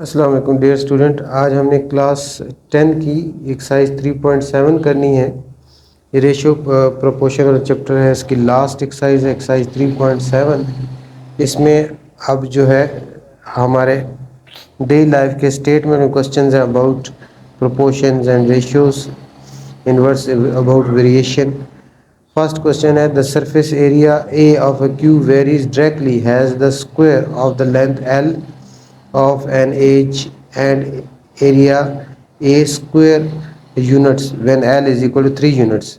अस्सलाम वालेकुम dear student. आज हमने क्लास 10 की एक्सरसाइज 3.7 करनी है। ये रेशियो प्रोपोर्शन वाला चैप्टर है, इसकी लास्ट एक्सरसाइज है एक्सरसाइज 3.7। इसमें अब जो है हमारे डेली लाइफ के स्टेटमेंट में क्वेश्चंस हैं about proportions and ratios, inverse about variation. First question है the surface area A of a cube varies directly has the square of the length L of an edge and area a square units when L is equal to 3 units।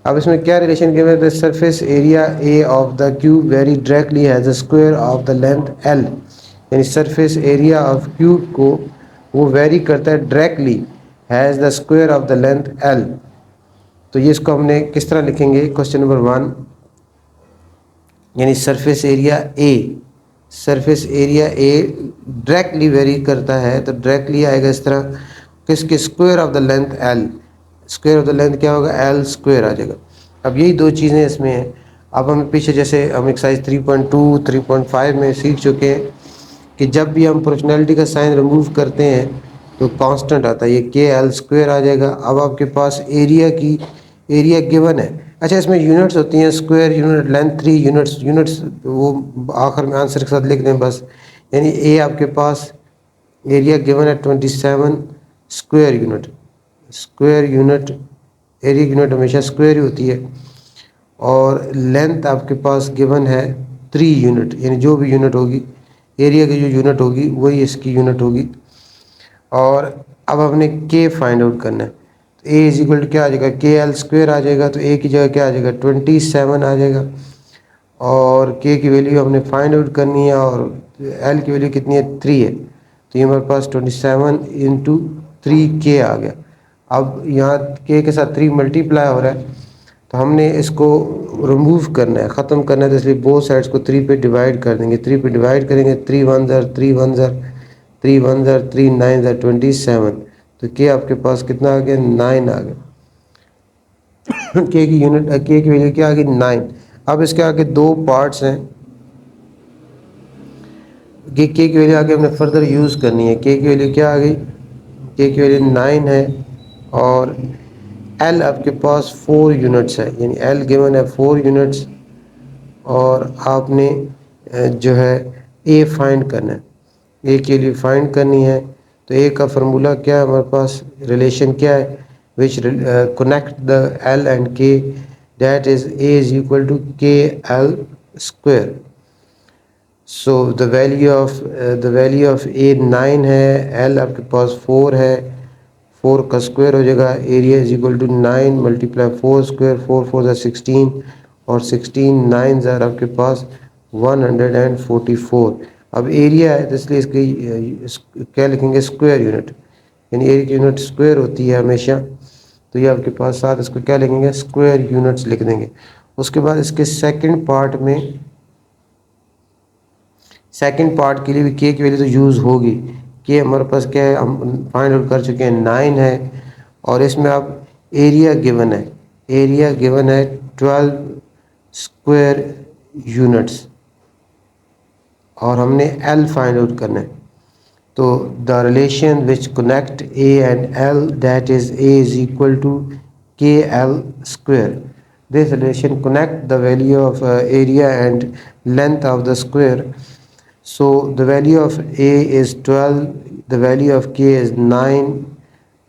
अब इसमें क्या relation given है? The surface area A of the cube very directly has the square of the length L, यानी surface area of cube को वो vary करता है directly has the square of the length L। तो ये इसको हमने किस तरह लिखेंगे? क्वेश्चन नंबर 1, यानी सरफेस एरिया ए डायरेक्टली वेरी करता है तो डायरेक्टली आएगा इस तरह, किसके? Square of the length L. Square of the length क्या होगा? एल स्क्वायर आ जाएगा। अब यही दो चीज़ें इसमें हैं। अब हम पीछे जैसे हम एक्सरसाइज 3.2 3.5 में सीख चुके हैं कि जब भी हम प्रोपोर्शनैलिटी का साइन रिमूव करते हैं तो कांस्टेंट आता है, ये के एल स्क्वायर आ जाएगा। अब आपके पास एरिया गिवन है। अच्छा, इसमें यूनिट्स होती हैं, स्क्वायर यूनिट, लेंथ 3 यूनिट्स वो आखिर में आंसर के साथ लिख दें बस। यानी ए आपके पास एरिया गिवन है 27 स्क्वायर यूनिट। एरिया यूनिट हमेशा स्क्वायर ही होती है। और लेंथ आपके पास गिवन है 3 यूनिट, यानी जो भी यूनिट होगी एरिया की जो यूनिट होगी वही इसकी यूनिट होगी। और अब हमने के फाइंड आउट करना है तो ए इज इक्वल टू क्या आ जाएगा? के एल स्क्वायर आ जाएगा। तो ए की जगह क्या आ जाएगा? 27 आ जाएगा। और के की वैल्यू हमने फाइंड आउट करनी है और एल की वैल्यू कितनी है? 3 है। तो ये हमारे पास 27 इंटू 3K आ गया। अब यहाँ के साथ 3 मल्टीप्लाई हो रहा है तो हमने इसको रिमूव करना है, ख़त्म करना है, तो इसलिए बोथ साइड्स को 3 पे डिवाइड कर देंगे। 3 पे डिवाइड करेंगे, 3 1 ज़र 3 1 ज़र 3 1 ज़र 3 9 ज़र 27। तो के आपके पास कितना आ गया? 9 आ गया। के की यूनिट, के की वैल्यू क्या आ गई? 9। अब इसके आगे दो पार्ट्स हैं। के की वैल्यू आगे हमने फर्दर यूज़ करनी है। के की वैल्यू क्या आ गई? के की वैल्यू 9 है और एल आपके पास 4 यूनिट्स है, यानी एल गिवन है 4 यूनिट्स। और आपने जो है ए फाइंड करना है, ए के लिए फाइंड करनी है। तो ए का फार्मूला क्या है हमारे पास? रिलेशन क्या है? Which connect the L and K, that is A is equal to K L square. So the value of A 9 है, एल आपके पास 4 है, 4 का स्क्वायर हो जाएगा। Area is equal to 9 multiply 4 square, 4 4 ज़ा 16 और 16 9 ज़ार आपके पास 144। अब एरिया है तो इसलिए इसकी क्या लिखेंगे? स्क्वायर यूनिट, यानी एरिया की यूनिट स्क्वायर होती है हमेशा। तो ये आपके पास साथ इसको क्या लिखेंगे? स्क्वायर यूनिट्स लिख देंगे। उसके बाद इसके सेकंड पार्ट के लिए भी के की वैल्यू तो यूज़ होगी। के हमारे पास क्या है? हम फाइंड आउट कर चुके हैं, 9 है। और इसमें अब एरिया गिवन है 12 स्क्वायर यूनिट्स और हमने एल फाइंड आउट करना है। तो the relation which connect A and L, that is A is equal to K L square. This relation connect the value of area and length of the square. So the value of A is 12, the value of K is 9.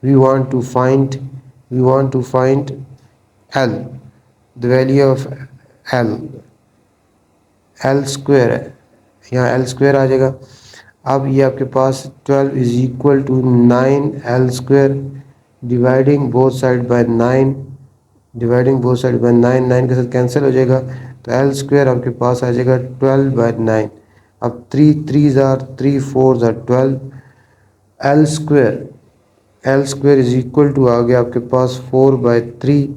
We want to find L, the value of L square है, यहाँ L square आ जाएगा। अब ये आपके पास 12 is equal to 9 L square dividing both side by 9, 9 के साथ cancel हो जाएगा। तो L square आपके पास आ जाएगा 12/9। अब 3 3 ज़ार 3 4 ज़ार 12। L square is equal to आ गया आपके पास 4/3।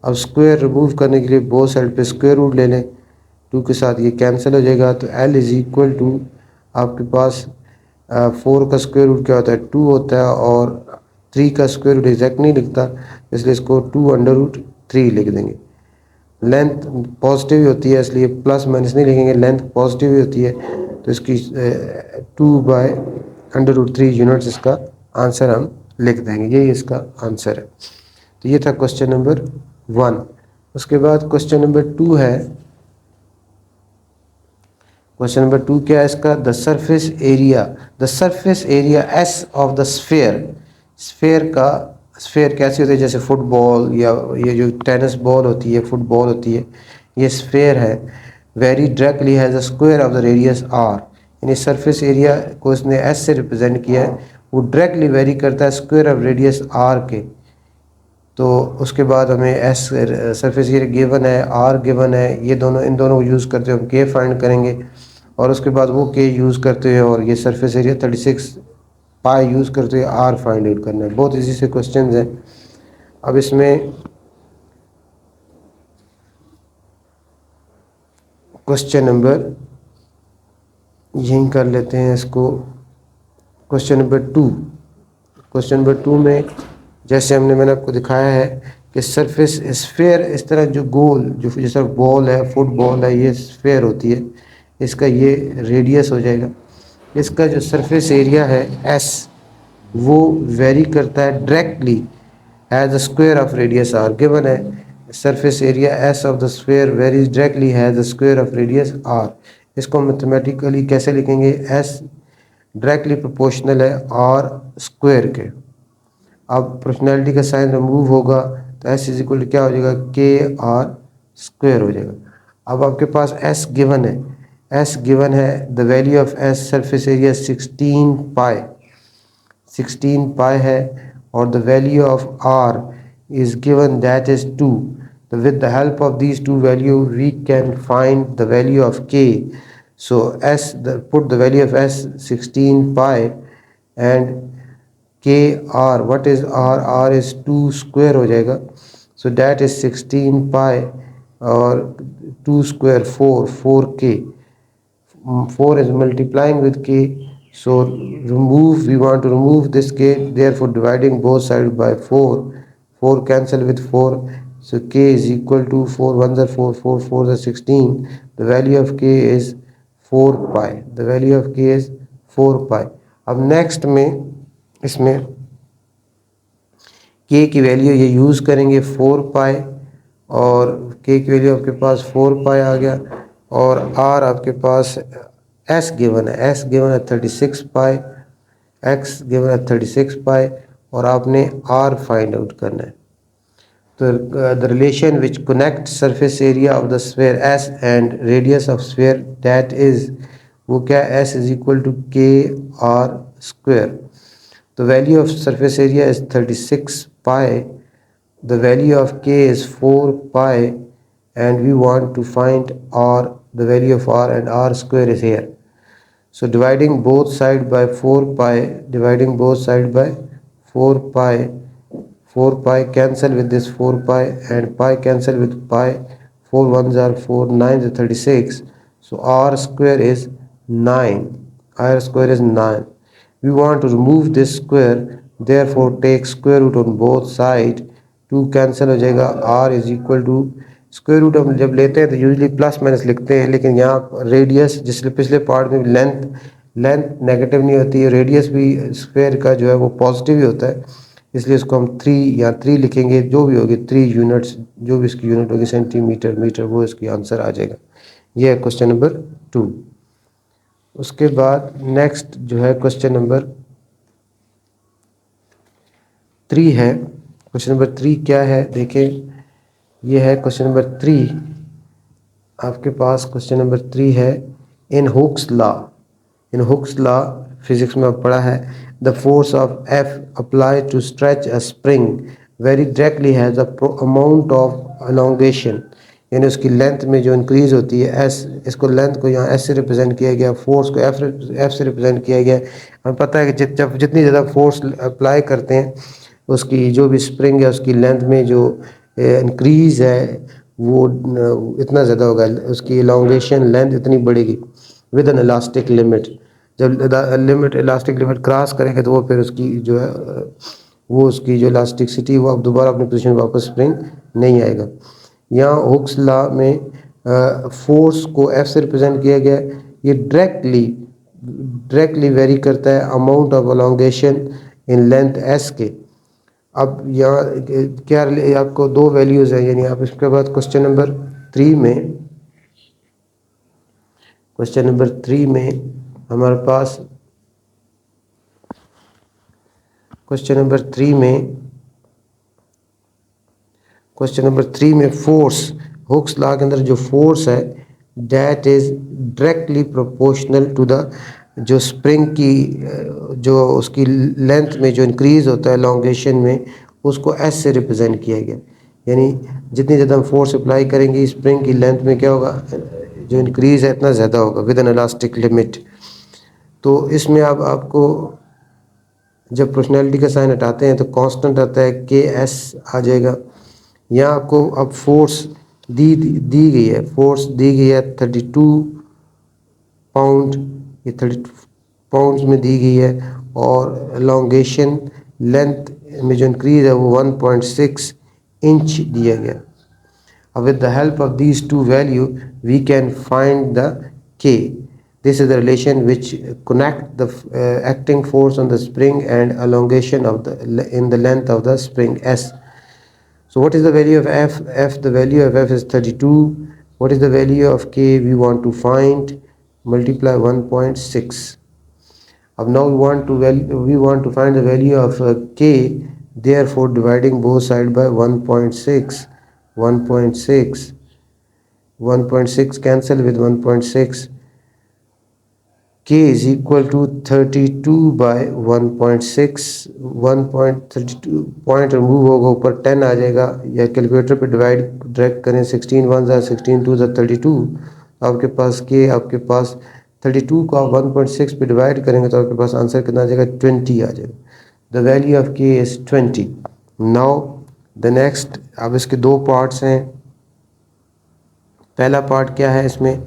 अब स्क्वायर रिमूव करने के लिए बोथ साइड पे स्क्वायर रूट ले लें, 2 के साथ ये कैंसिल हो जाएगा। तो एल इज इक्वल टू आपके पास 4 का स्क्वायर रूट क्या होता है? 2 होता है। और 3 का स्क्वायर रूट एग्जैक्ट नहीं लिखता, इसलिए इसको 2√3 लिख देंगे। लेंथ पॉजिटिव ही होती है इसलिए प्लस माइनस नहीं लिखेंगे, लेंथ पॉजिटिव ही होती है तो इसकी 2/3 √3 यूनिट्स इसका आंसर हम लिख देंगे, यही इसका आंसर है। तो ये था क्वेश्चन नंबर 1। उसके बाद क्वेश्चन नंबर 2 है। क्वेश्चन नंबर 2 क्या है इसका? The surface area S of the sphere कैसी होती है? जैसे फुटबॉल या ये जो टेनिस बॉल होती है, फुटबॉल होती है, ये स्फेयर है। Vary directly has a square of the radius r, यानी सरफेस एरिया को इसने एस से रिप्रेजेंट किया है, वो डायरेक्टली वेरी करता है स्क्वायर ऑफ रेडियस आर के। तो उसके बाद हमें एस सरफेस एरिया गिवन है, आर गिवन है, ये दोनों, इन दोनों को यूज़ करते हुए हम के फाइंड करेंगे, और उसके बाद वो के यूज़ करते हुए और ये सरफेस एरिया 36 पाई यूज़ करते हुए आर फाइंड आउट करना है। बहुत इजी से क्वेश्चन हैं। अब इसमें क्वेश्चन नंबर यहीं कर लेते हैं इसको। क्वेश्चन नंबर 2, क्वेश्चन नंबर 2 में जैसे मैंने आपको दिखाया है कि सरफेस स्फेयर इस तरह जो गोल, जो जैसा बॉल है, फुटबॉल है, ये स्फेयर होती है, इसका ये रेडियस हो जाएगा। इसका जो सरफेस एरिया है एस, वो वेरी करता है directly as the square of radius R. Given है surface area S of the sphere varies directly has the square of radius R. इसको मैथमेटिकली कैसे लिखेंगे? एस डायरेक्टली प्रोपोर्शनल है आर स्क्वायर के। अब प्रोपोर्शनैलिटी का साइन रिमूव होगा तो एस इज इक्वल क्या हो जाएगा? के आर स्क्वायर हो जाएगा। अब आपके पास एस गिवन है, एस गिवन है, the value of s surface area 16 pi है, और the value of r is given, that is 2. With the help of these two values we can find the value of k. So put the value of s 16 pi and k r, what is r? R is 2 square हो जाएगा, so that is 16 pi और 2 square 4k, 4 is multiplying with k, so we want to remove this k, therefore dividing both sides by 4 cancel with 4, so k is equal to 4 1s are 4, 4 4s are 16, the value of k is 4 pi, the value of k is 4 pi। अब next में इसमें k की value ये use करेंगे 4 पाई, और k की value आपके पास 4 पाई आ गया, और r आपके पास s गिवन है, s गिवन है 36 पाई, x गिवन है 36 पाई, और आपने r फाइंड आउट करना है। तो the relation which connect surface area of the sphere s and radius of sphere, that is वो क्या? s is equal to k r square. The value of surface area is 36 pi, the value of k is 4 pi, and we want to find r, the value of r, and r square is here. So dividing both sides by 4 pi, dividing both sides by 4 pi, 4 pi cancel with this 4 pi, and pi cancel with pi, 4 1s are 4, 9 is 36, so r square is 9, r square is 9। We want to remove this square, therefore take square root on both sides, 2 cancel हो जाएगा, r is equal to square root हम जब लेते हैं तो usually plus minus लिखते हैं, लेकिन यहाँ रेडियस, जिससे पिछले पार्ट में लेंथ नेगेटिव नहीं होती है, रेडियस भी स्क्वायर का जो है वो पॉजिटिव ही होता है, इसलिए इसको हम 3 या 3 लिखेंगे, जो भी होगी 3 यूनिट्स, जो भी इसकी यूनिट होगी सेंटीमीटर मीटर, वो इसकी आंसर आ जाएगा। ये है क्वेश्चन नंबर 2। उसके बाद नेक्स्ट जो है क्वेश्चन नंबर 3 है। क्वेश्चन नंबर 3 क्या है देखें, ये है क्वेश्चन नंबर 3। आपके पास क्वेश्चन नंबर 3 है, इन हुक्स लॉ फिजिक्स में पढ़ा है, the force of f apply to stretch a spring vary directly has a amount of elongation, यानी उसकी लेंथ में जो इंक्रीज़ होती है एस, इसको लेंथ को यहाँ एस से रिप्रेजेंट किया गया, फोर्स को एफ से रिप्रेजेंट किया गया। हमें पता है कि जब जितनी ज़्यादा फोर्स अप्लाई करते हैं, उसकी जो भी स्प्रिंग है उसकी लेंथ में जो इंक्रीज़ है वो इतना ज़्यादा होगा, उसकी एलोंगेशन लेंथ इतनी बढ़ेगी विद एन इलास्टिक लिमिट। जब इलास्टिक लिमिट क्रॉस करेंगे तो वो फिर उसकी जो है वो उसकी जो इलास्टिसिटी वो अब दोबारा अपनी पोजीशन वापस स्प्रिंग नहीं आएगा। यहाँ हुक्स लॉ में फोर्स को एफ से रिप्रेजेंट किया गया, ये डायरेक्टली डायरेक्टली वेरी करता है amount of elongation in length S के। अब यहाँ क्या आपको दो वैल्यूज़ हैं, यानी आप इसके बाद क्वेश्चन नंबर 3 में हमारे पास क्वेश्चन नंबर 3 में फोर्स, हुक्स लॉ के अंदर जो फोर्स है that is directly proportional to the, जो स्प्रिंग की जो उसकी लेंथ में जो इंक्रीज होता है एलोंगेशन में, उसको एस से रिप्रेजेंट किया गया। यानी जितनी ज़्यादा हम फोर्स अप्लाई करेंगे स्प्रिंग की लेंथ में क्या होगा, जो इंक्रीज है इतना ज़्यादा होगा विद एन इलास्टिक लिमिट। तो इसमें अब आपको जब प्रोपोर्शनैलिटी का साइन हटाते हैं तो कांस्टेंट आता है के एस आ जाएगा। यहाँ आपको अब फोर्स दी गई है, 32 पाउंड, ये 32 पाउंड्स में दी गई है, और एलोंगेशन लेंथ में जो इंक्रीज है वो 1.6 इंच दिया गया। With the help of these two values, we can find the K. This is the relation which connect the acting force on the spring and elongation of in the length of the spring S. So what is the value of F? The value of F is 32. What is the value of K? We want to find, multiply 1.6. Now we want to find the value of K. Therefore, dividing both sides by 1.6. 1.6 cancel with 1.6. K is equal to 32 by 1.6. 1.32 point remove होगा, ऊपर 10 आ जाएगा, या calculator पे direct करें, 16 1 16 2 32। आपके पास K, आपके पास 32 को आप 1.6 पे डिवाइड करेंगे तो आपके पास आंसर कितना आ जाएगा, 20 आ जाएगा। The value of K is 20। Now the next, अब इसके दो पार्ट्स हैं। पहला पार्ट क्या है, इसमें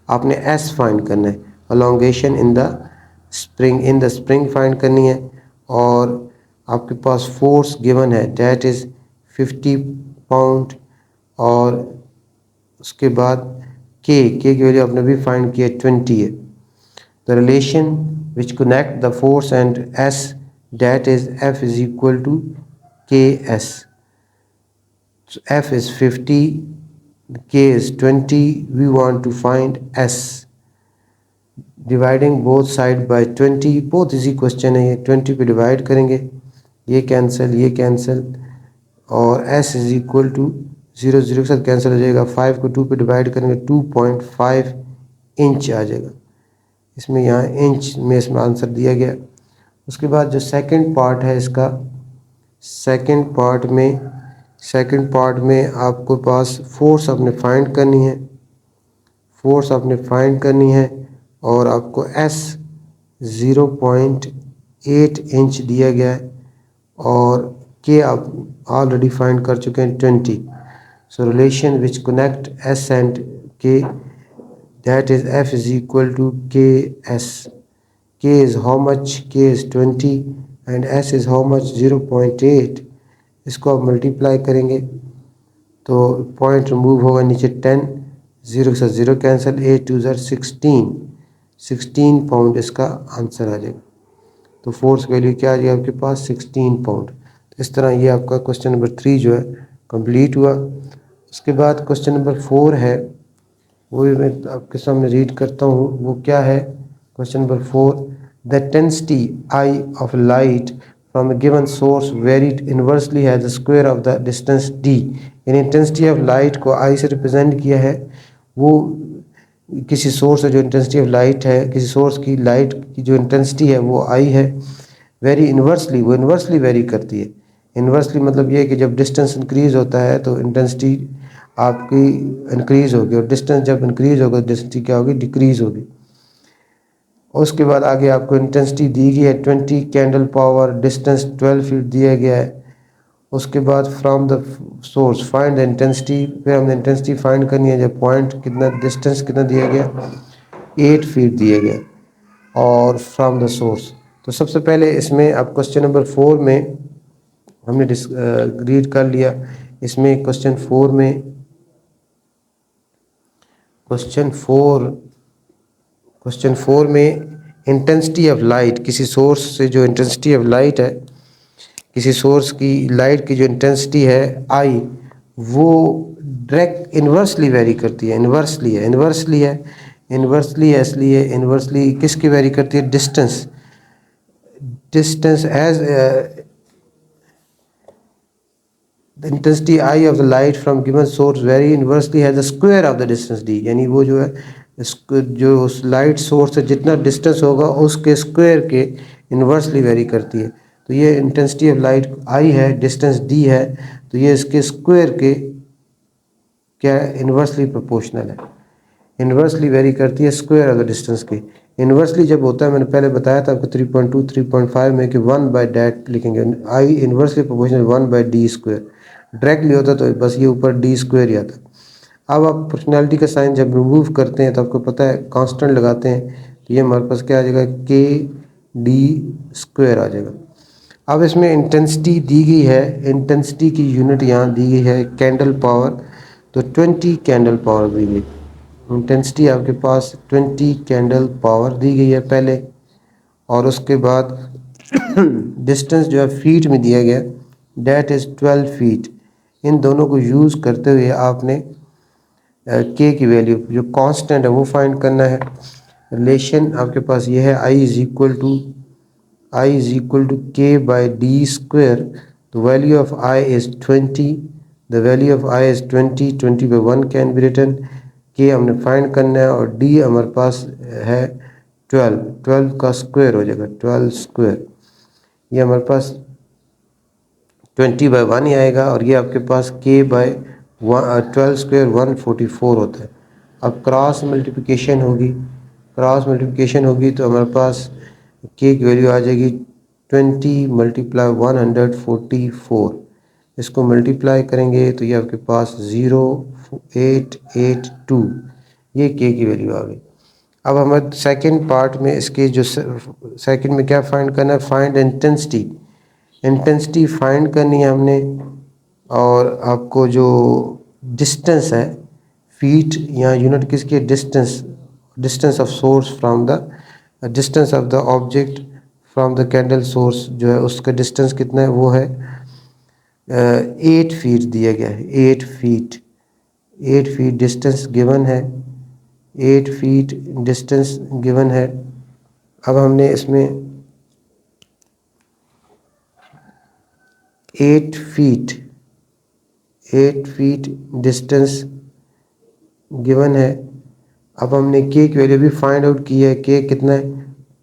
आपने S फाइंड करना है, elongation in the spring find करनी है, और आपके पास फोर्स गिवन है डैट इज़ 50 पाउंड, और उसके बाद K की वैल्यू आपने भी फाइंड किया 20 है। The relation which connect the force and S that is F is equal to KS। So F is 50, K is 20. We want to find S. Dividing both side by 20, बहुत easy question है ये। 20 पे divide करेंगे, ये cancel, और S is equal to 0 0 के साथ cancel हो जाएगा। 5 को 2 पे डिवाइड करेंगे 2.5 इंच आ जाएगा। इसमें यहाँ इंच में इसमें आंसर दिया गया। उसके बाद जो सेकंड पार्ट है इसका, सेकंड पार्ट में आपको पास फोर्स आपने फाइंड करनी है, और आपको S 0.8 इंच दिया गया है, और K आप ऑलरेडी फाइंड कर चुके हैं 20। सो relation which connect S and K that is F is equal to KS. K is how much? K is 20 and S is how much? 0.8। इसको आप मल्टीप्लाई करेंगे तो पॉइंट रिमूव होगा, नीचे 10, 0 के साथ 0 कैंसिल, 8 2 16 पाउंड इसका आंसर आ जाएगा। तो फोर्स वैल्यू क्या आ जाएगी आपके पास, 16 पाउंड। तो इस तरह ये आपका क्वेश्चन नंबर 3 जो है कंप्लीट हुआ। उसके बाद क्वेश्चन नंबर 4 है, वो भी मैं आपके सामने रीड करता हूँ। वो क्या है, question number 4, the intensity I of light from a given source varied inversely as the square of the distance d। यानी इंटेंसिटी ऑफ लाइट को I से रिप्रेजेंट किया है। वो किसी सोर्स है, जो इंटेंसिटी ऑफ लाइट है, किसी सोर्स की लाइट की जो इंटेंसिटी है वो I है। वेरी इन्वर्सली, वो इन्वर्सली वेरी करती है। इन्वर्सली मतलब ये है कि जब डिस्टेंस इंक्रीज होता है तो इंटेंसिटी आपकी इंक्रीज होगी, और डिस्टेंस जब इंक्रीज होगा डिस्टेंसिटी क्या होगी, डिक्रीज होगी। उसके बाद आगे आपको इंटेंसिटी दी गई है 20 कैंडल पावर, डिस्टेंस 12 फीट दिया गया है। उसके बाद from the source find the intensity, फिर हमने इंटेंसिटी फाइंड करनी है। जब पॉइंट कितना, डिस्टेंस कितना दिया गया, 8 फीट दिया गया, और फ्रॉम द सोर्स। तो सबसे पहले इसमें अब क्वेश्चन नंबर 4 में हमने रीड कर लिया। इसमें क्वेश्चन 4 में इंटेंसिटी ऑफ लाइट, किसी सोर्स से जो इंटेंसिटी ऑफ लाइट है, किसी सोर्स की लाइट की जो इंटेंसिटी है आई, वो डायरेक्ट इन्वर्सली वेरी करती है। इन्वर्सली है, इन्वर्सली है, इन्वर्सली इसलिए इन्वर्सली किसकी वेरी करती है? Distance, distance as the intensity I of the light from given source vary inversely है the square of the distance D. यानी वो जो है जो उस लाइट सोर्स से जितना डिस्टेंस होगा उसके स्क्वायर के इन्वर्सली वेरी करती है। तो ये इंटेंसिटी ऑफ लाइट आई है, डिस्टेंस डी है, तो ये इसके स्क्वायर के क्या इन्वर्सली प्रोपोर्शनल है, इन्वर्सली वेरी करती है स्क्वायर ऑफ द डिस्टेंस की। इन्वर्सली जब होता है, मैंने पहले बताया था आपको 3.2 3.5 में कि 1/dat लिखेंगे, आई इन्वर्सली प्रोपोर्शनल 1/d²। डायरेक्टली होता तो बस ये ऊपर d² ही आता। अब आप प्रोपोर्शनैलिटी का साइन जब रिमूव करते हैं तो आपको पता है कांस्टेंट लगाते हैं, तो ये हमारे पास क्या आ जाएगा? kd² आ जाएगा। अब इसमें इंटेंसिटी दी गई है, इंटेंसिटी की यूनिट यहाँ दी गई है कैंडल पावर, तो 20 कैंडल पावर दी गई। इंटेंसिटी आपके पास 20 कैंडल पावर दी गई है पहले, और उसके बाद डिस्टेंस जो है फीट में दिया गया, डेट इज़ 12 फीट। इन दोनों को यूज़ करते हुए आपने के की वैल्यू जो कांस्टेंट है वो फाइंड करना है। रिलेशन आपके पास ये है I is equal to k/d²। The value of I is 20, the value of I is 20, 20/1 can be written. के हमने फाइंड करना है और डी हमारे पास है 12, 12 का स्क्वायर हो जाएगा, 12 स्क्वायर, ये हमारे पास 20/1 ही आएगा, और ये आपके पास k/12 स्क्वायर 144 होता है। अब क्रॉस मल्टीप्लिकेशन होगी, क्रॉस मल्टीप्लिकेशन होगी तो हमारे पास k की वैल्यू आ जाएगी 20 × 144। इसको मल्टीप्लाई करेंगे तो ये आपके पास 0882, ये k की वैल्यू आ गई। अब हमें सेकंड पार्ट में इसके जो सेकंड में क्या फाइंड करना है? फाइंड इंटेंसिटी, इंटेंसिटी फाइंड करनी है हमने, और आपको जो डिस्टेंस है फीट या यूनिट किसकी है? Distance, distance of source from the distance of the object from the candle source जो है उसका डिस्टेंस कितना है? वो है 8 फीट दिया गया है, 8 फीट, 8 फीट डिस्टेंस गिवन है, 8 फीट डिस्टेंस गिवन है। अब हमने इसमें 8 फीट डिस्टेंस गिवन है। अब हमने के की वैल्यू भी फाइंड आउट की है, के कितना है?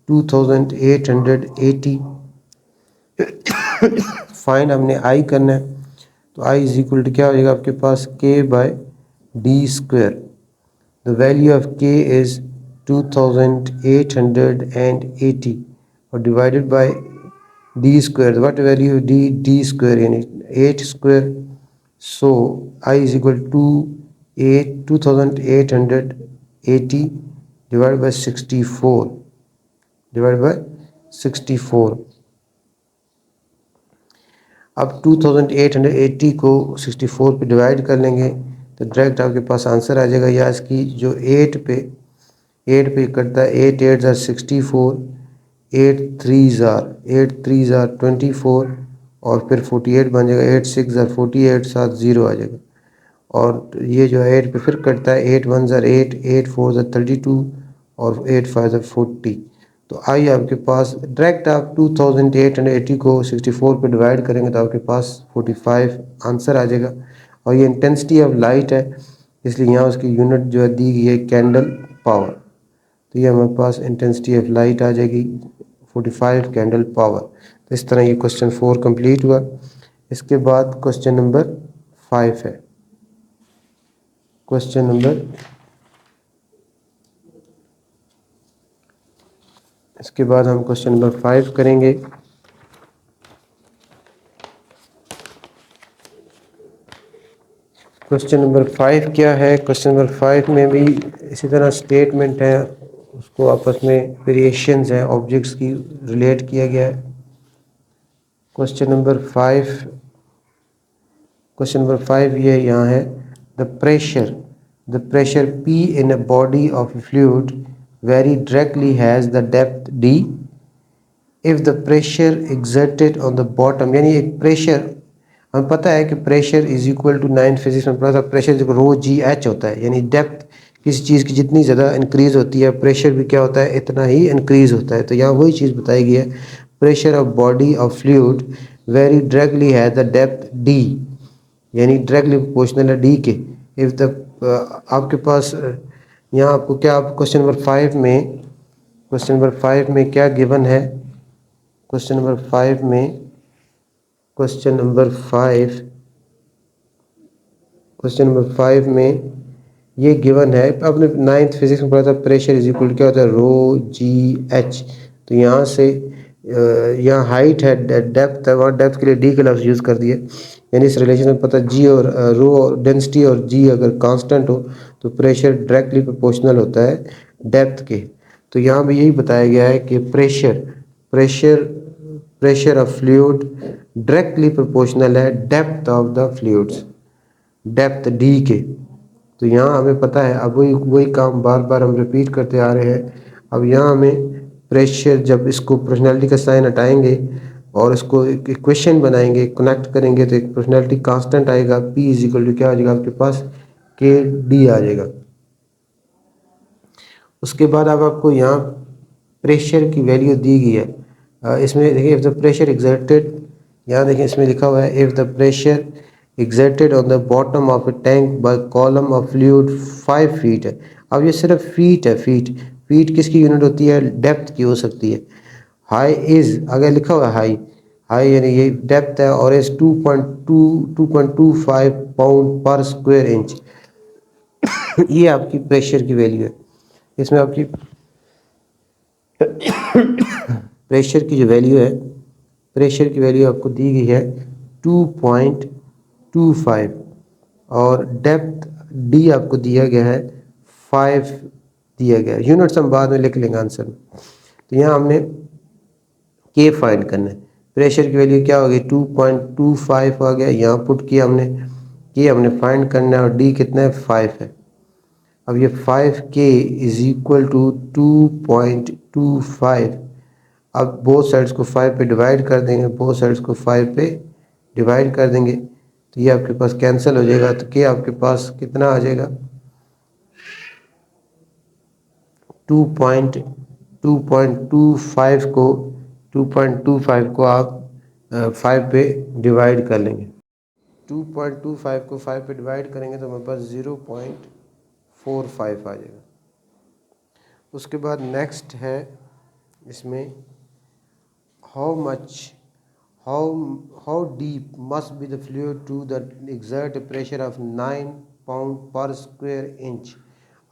2880। फाइंड हमने आई करना है, तो आई इज इक्वल टू क्या हो जाएगा आपके पास? k/d²। The value of k is 2880 और divided by d², what value d² यानी 8 square. So I is equal to 2880 divide by 64, divide by 64। अब 2880 को 64 पे डिवाइड कर लेंगे तो डायरेक्ट आपके पास आंसर आ जाएगा। या इसकी जो 8 पे करता है, 8 8 ज़ार 64, 8 3 ज़ार 24 और फिर 48 बन जाएगा, 8 6 ज़ार 48, साथ 0 आ जाएगा। और ये जो है 8 पे फिर करता है, 8 1 ज़ार 8, 8 4 ज़ार 32 और 8 5 ज़ार 40। तो आई आपके पास डायरेक्ट आप 2880 को 64 पे डिवाइड करेंगे तो आपके पास 45 आंसर आ जाएगा। और ये इंटेंसिटी ऑफ लाइट है, इसलिए यहाँ उसकी यूनिट जो है दी गई है कैंडल पावर, तो ये हमारे पास इंटेंसिटी ऑफ लाइट आ जाएगी 45 कैंडल पावर। तो इस तरह ये क्वेश्चन 4 कंप्लीट हुआ। इसके बाद क्वेश्चन नंबर 5 है। क्वेश्चन नंबर इसके बाद हम क्वेश्चन नंबर 5 करेंगे। क्वेश्चन नंबर 5 क्या है? क्वेश्चन नंबर 5 में भी इसी तरह स्टेटमेंट है, उसको आपस में वेरिएशंस हैं ऑब्जेक्ट्स की रिलेट किया गया है। क्वेश्चन नंबर 5 ये यहाँ है, the pressure P in a body of fluid very directly has the depth d if the pressure exerted on the bottom, यानी एक प्रेशर हमें पता है कि pressure is equal to 9 physics में पढ़ा था, प्रेशर जो रो जी एच होता है, यानी डेप्थ किसी चीज़ की जितनी ज़्यादा इंक्रीज होती है प्रेशर भी क्या होता है इतना ही इंक्रीज होता है। तो यहाँ वही चीज़ बताई गई है, pressure of body of fluid very directly है द डेप्थ डी, यानी डायरेक्टली प्रोपोर्शनल है डी के। इफ़ द आपके पास यहाँ आपको क्या, आप क्वेश्चन नंबर 5 में क्या गिवन है, क्वेश्चन नंबर 5 में क्वेश्चन नंबर 5 में ये गिवन है, आपने 9th फिजिक्स में पढ़ा था प्रेशर इज इक्वल क्या होता है रो जी एच। तो यहाँ से यहाँ हाइट है, डेप्थ है, वहाँ डेप्थ के लिए डी का लफ्ज़ यूज़ कर दिए, यानी इस रिलेशन में पता जी और रो और डेंसिटी और जी अगर कांस्टेंट हो तो प्रेशर डायरेक्टली प्रोपोर्शनल होता है डेप्थ के। तो यहाँ भी यही बताया गया है कि pressure of fluid directly proportional है depth of the fluids, depth D के। तो यहाँ हमें पता है, अब वही वही काम बार बार हम रिपीट करते आ रहे हैं। अब यहाँ हमें प्रेशर, जब इसको प्रोपोर्शनैलिटी का साइन हटाएंगे और इसको एक इक्वेशन बनाएंगे, कनेक्ट करेंगे, तो एक प्रोपोर्शनैलिटी कांस्टेंट आएगा, पी इज इक्वल टू क्या आ जाएगा आपके पास के डी आ जाएगा। उसके बाद अब आपको यहाँ प्रेशर की वैल्यू दी गई है, इसमें देखिए इफ़ द प्रेशर एग्जर्टेड, यहाँ देखिए इसमें लिखा हुआ है if the pressure exerted on the bottom of A tank by column of fluid 5 feet है। अब ये सिर्फ फीट है, फीट किसकी यूनिट होती है, डेप्थ की हो सकती है। हाई इज, अगर लिखा हुआ है हाई यानी ये डेप्थ है, और is 2.25 pound per square inch, ये आपकी प्रेशर की वैल्यू है। इसमें आपकी प्रेशर की जो वैल्यू है, प्रेशर की वैल्यू आपको दी गई है 2.25 और डेप्थ डी आपको दिया गया है 5 दिया गया है। यूनिट्स हम बाद में लिख लेंगे आंसर में। तो यहाँ हमने के फाइंड करना है, प्रेशर की वैल्यू क्या होगी 2.25 आ गया, यहाँ पुट किया हमने, के हमने फाइंड करना है और डी कितना है 5 है। अब ये 5K इज इक्वल टू 2.25, अब बोथ साइड्स को 5 पे डिवाइड कर देंगे, बोथ साइड्स को 5 पे डिवाइड कर देंगे तो ये आपके पास कैंसिल हो जाएगा। तो के आपके पास कितना आ जाएगा 2.25 को आप 5 पे डिवाइड कर लेंगे, 2.25 को 5 पे डिवाइड करेंगे तो हमारे पास 0.45 आ जाएगा। उसके बाद नेक्स्ट है इसमें how deep must be the fluid to the exert pressure of 9 pound per square inch.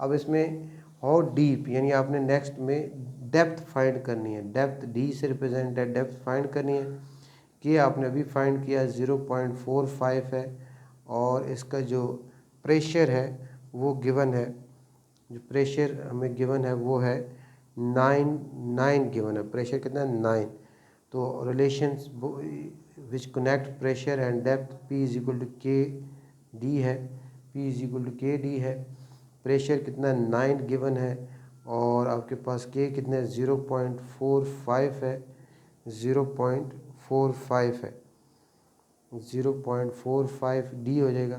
अब इसमें हाउ डीप यानी आपने नेक्स्ट में डेप्थ फाइंड करनी है, डेप्थ डी से रिप्रेजेंट है, डेप्थ फाइंड करनी है कि आपने अभी फाइंड किया 0.45 है और इसका जो प्रेशर है वो गिवन है, जो प्रेशर हमें गिवन है वो है 9 गिवन है, प्रेशर कितना है 9। तो relations which connect pressure and depth P is equal to k d है, P is equal to k d है। प्रेशर कितना 9 गिवन है और आपके पास के कितना 0.45 है, 0.45 है, 0.45 डी हो जाएगा।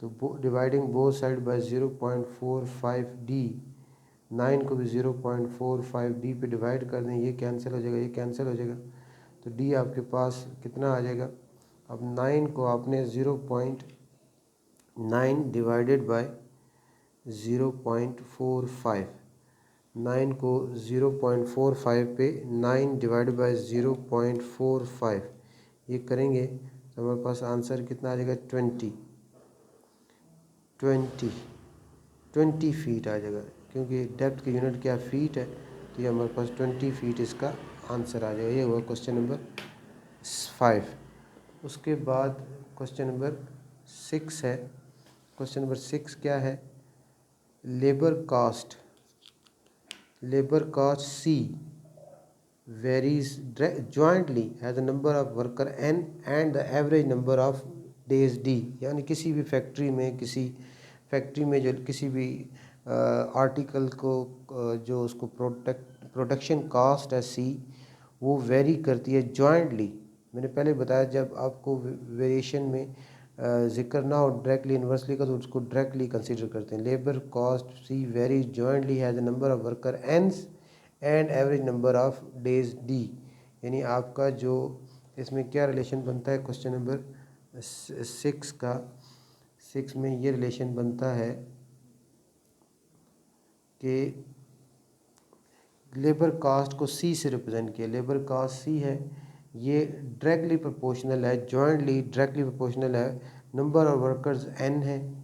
तो dividing both side by 0.45 D, 9 को भी 0.45 डी पे डिवाइड कर दें, ये कैंसिल हो जाएगा, ये कैंसिल हो जाएगा। तो डी आपके पास कितना आ जाएगा, अब 9 को आपने 0.9 डिवाइडेड बाय 0.45, 9 को 0.45 पे 9 डिवाइड बाय 0.45 ये करेंगे तो हमारे पास आंसर कितना आ जाएगा 20 फीट आ जाएगा, क्योंकि डेप्थ की यूनिट क्या फीट है, तो ये हमारे पास 20 फीट इसका आंसर आ जाएगा। ये हुआ क्वेश्चन नंबर 5। उसके बाद क्वेश्चन नंबर 6 है। क्वेश्चन नंबर 6 क्या है, labour cost C varies jointly as the number of worker n and the average number of days d। यानी किसी भी फैक्ट्री में जो किसी भी आर्टिकल को जो उसको प्रोडक्शन कास्ट है सी, वो वेरी करती है जॉइंटली। मैंने पहले बताया जब आपको वेरिएशन में जिक्र ना हो डायरेक्टली इन्वर्सली का, तो उसको डायरेक्टली कंसीडर करते हैं। Labour cost C vary jointly has a number of worker n and average number of days D. यानी आपका जो इसमें क्या रिलेशन बनता है, क्वेश्चन नंबर 6 में ये रिलेशन बनता है कि लेबर कास्ट को सी से रिप्रेजेंट किया। लेबर कास्ट सी है, ये डायरेक्टली प्रोपोर्शनल है, जॉइंटली डायरेक्टली प्रोपोर्शनल है, नंबर ऑफ वर्कर्स एन है,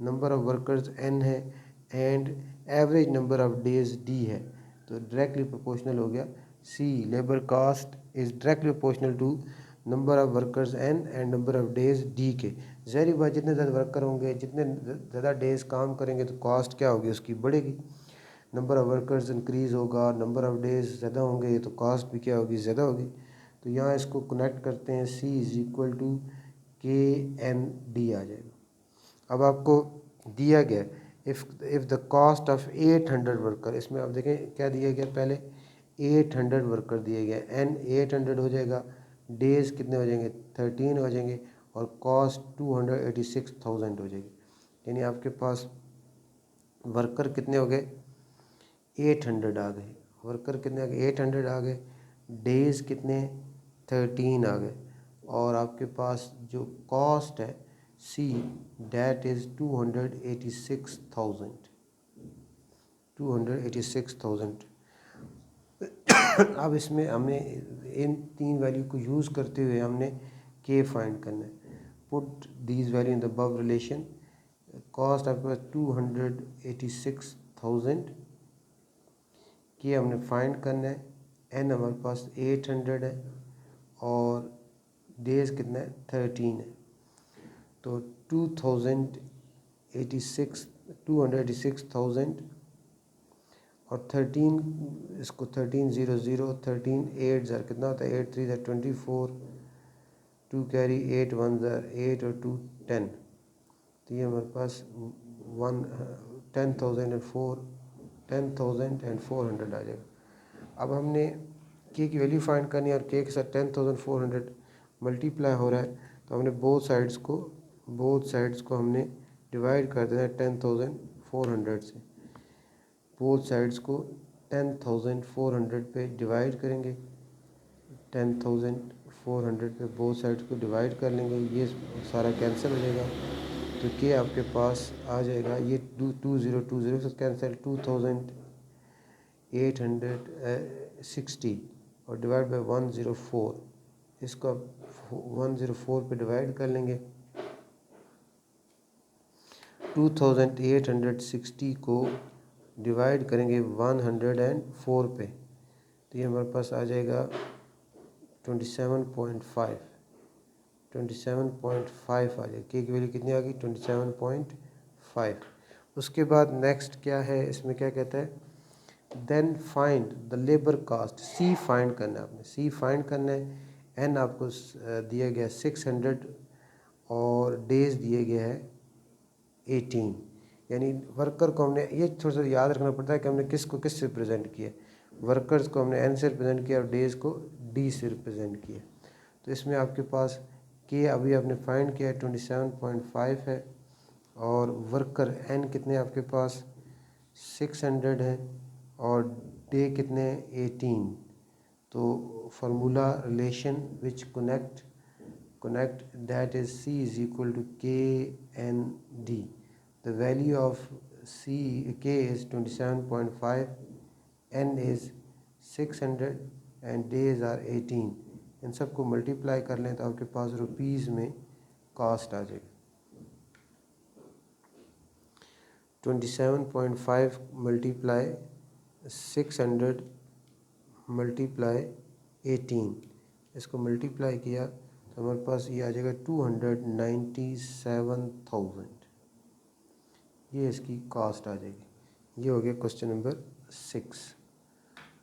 नंबर ऑफ वर्कर्स एन है, and average number of days D है। तो डायरेक्टली प्रोपोर्शनल हो गया C. Labour cost is directly proportional to number of workers N and number of days D के। ज़ाहिर बात, जितने ज़्यादा वर्कर होंगे, जितने ज़्यादा डेज काम करेंगे, तो कॉस्ट क्या होगी उसकी, बढ़ेगी। नंबर ऑफ़ वर्कर्स इंक्रीज़ होगा, नंबर ऑफ़ डेज़ ज़्यादा होंगे, तो कॉस्ट भी क्या होगी, ज़्यादा होगी। तो यहाँ इसको कनेक्ट करते हैं, C इज़ इक्वल टू के एन डी आ जाएगा। अब आपको दिया गया if the cost of 800 worker, इसमें आप देखें क्या दिया गया, पहले 800 वर्कर दिए गए, एन 800 हो जाएगा, डेज़ कितने हो जाएंगे, 13 हो जाएंगे, और कॉस्ट 286,000 हो जाएगी। यानी आपके पास वर्कर कितने हो गए, 800 आ गए। वर्कर कितने आ गए, 800 आ गए। डेज़ कितने, 13 आ गए। और आपके पास जो कॉस्ट है सी, डैट इज़ 286,000, 286,000। अब इसमें हमें इन तीन वैल्यू को यूज़ करते हुए हमने के फाइंड करना है। Put these value in the above relation. Cost आपके पास 286,000 कि हमने फाइंड करना है। एन हमारे पास 800 है और डेज कितना है, 13 है। तो 286,000 और 13, इसको 1300, 13 8 ज़र कितना होता है, 8 3 ज़र 24, 2 कैरी 8 1 ज़र 8 और 2 10। तो ये हमारे पास 10,400 आ जाएगा। अब हमने के की वैल्यू फाइंड करनी है और के के साथ 10,400 मल्टीप्लाई हो रहा है, तो हमने बोथ साइड्स को हमने डिवाइड कर देना है 10,400 से। बोथ साइड्स को 10,400 पे डिवाइड करेंगे, 10,400 पे बोथ साइड्स को डिवाइड कर लेंगे, ये सारा कैंसिल हो जाएगा। तो के आपके पास आ जाएगा, ये 2020 से कैंसिल, 2,860 और डिवाइड बाई 104, इसको 104 पे डिवाइड कर लेंगे। 2,860 को डिवाइड करेंगे 104 पे, तो ये हमारे पास आ जाएगा 27.5 आ जाएगी। के की वैल्यू कितनी आ गई, 27.5। उसके बाद नेक्स्ट क्या है, इसमें क्या कहता है, then find the labour cost. C find करना है आपने, सी फाइंड करना है। एन आपको दिया गया 600 और डेज दिए गए है 18। यानी वर्कर को हमने, ये थोड़ा सा याद रखना पड़ता है कि हमने किसको किस से रिप्रेजेंट किया। वर्कर्स को हमने एन से रिप्रेजेंट किया और डेज़ को डी से रिप्रेजेंट किया। तो इसमें आपके पास के अभी आपने फाइंड किया है 27.5 है, और वर्कर एन कितने आपके पास 600 है, और डे कितने 18। तो formula relation which connect that is C is equal to KND. The value of K is 27.5, N is 600 and days are 18। इन सबको मल्टीप्लाई कर लें तो आपके पास रुपीज़ में कॉस्ट आ जाएगी। 27.5 मल्टीप्लाई 600 मल्टीप्लाई 18, इसको मल्टीप्लाई किया तो हमारे पास ये आ जाएगा 297,000। ये इसकी कॉस्ट आ जाएगी। ये हो गया क्वेश्चन नंबर 6।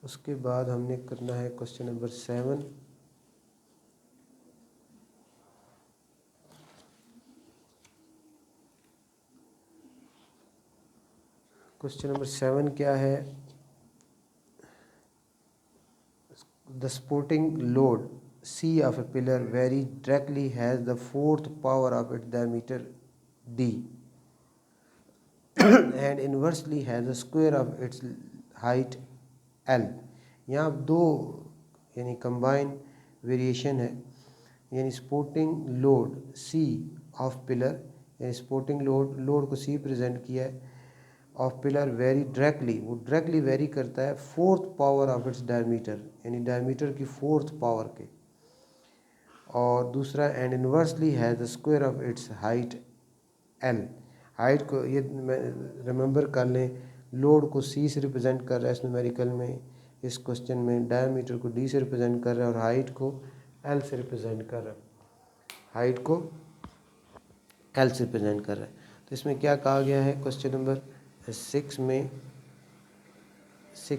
उसके बाद हमने करना है क्वेश्चन नंबर 7। क्वेश्चन नंबर 7 क्या है? The supporting load C of a pillar very directly has the fourth power of its diameter D and inversely has the square of its height L. यहाँ अब दो यानी कंबाइन वेरिएशन है, यानी supporting load C of pillar, यानी supporting load को C present किया है ऑफ पिलर वेरी डायरेक्टली, वो डायरेक्टली वेरी करता है fourth power of its diameter, यानी डायमीटर की फोर्थ पावर के। और दूसरा and inversely has the square of its height L. Height को ये रिमेंबर कर लें, लोड को सी से रिप्रेजेंट कर रहा है इस न्यूमेरिकल में, इस क्वेश्चन में डायमीटर को डी से रिप्रेजेंट कर रहा है और हाइट को एल से रिप्रेजेंट कर रहा है, हाइट को एल से रिप्रेजेंट कर रहा है। तो इसमें क्या कहा गया है क्वेश्चन नंबर 6